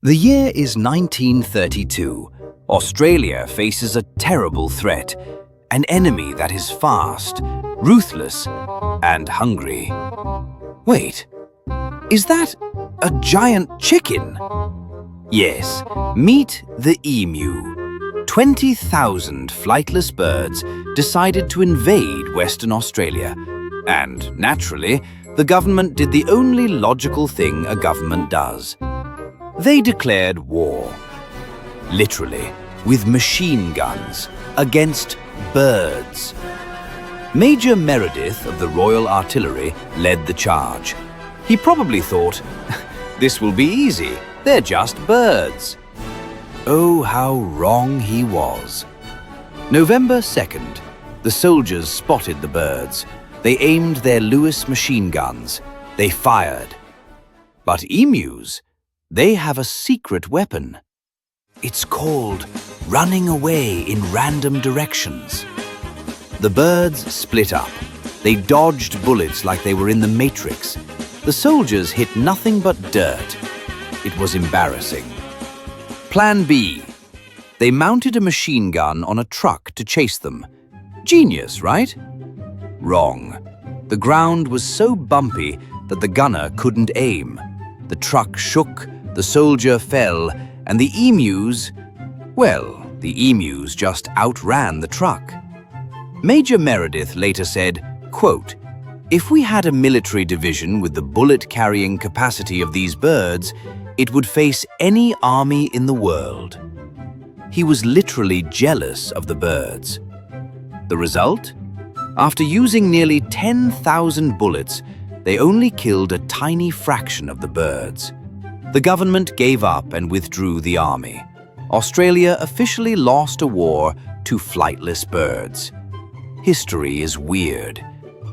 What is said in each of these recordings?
The year is 1932. Australia faces a terrible threat, an enemy that is fast, ruthless, and hungry. Wait, is that a giant chicken? Yes, meet the emu. 20,000 flightless birds decided to invade Western Australia. And, naturally, the government did the only logical thing a government does. They declared war. Literally, with machine guns, against birds. Major Meredith of the Royal Artillery led the charge. He probably thought, this will be easy, they're just birds. Oh, how wrong he was. November 2nd, the soldiers spotted the birds. They aimed their Lewis machine guns. They fired. But emus, they have a secret weapon. It's called running away in random directions. The birds split up. They dodged bullets like they were in the Matrix. The soldiers hit nothing but dirt. It was embarrassing. Plan B. They mounted a machine gun on a truck to chase them. Genius, right? Wrong. The ground was so bumpy that the gunner couldn't aim. The truck shook, the soldier fell, and the emus, well, the emus just outran the truck. Major Meredith later said, quote, "If we had a military division with the bullet-carrying capacity of these birds, it would face any army in the world." He was literally jealous of the birds. The result? After using nearly 10,000 bullets, they only killed a tiny fraction of the birds. The government gave up and withdrew the army. Australia officially lost a war to flightless birds. History is weird.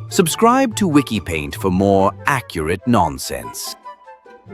Subscribe to WikiPaint for more accurate nonsense.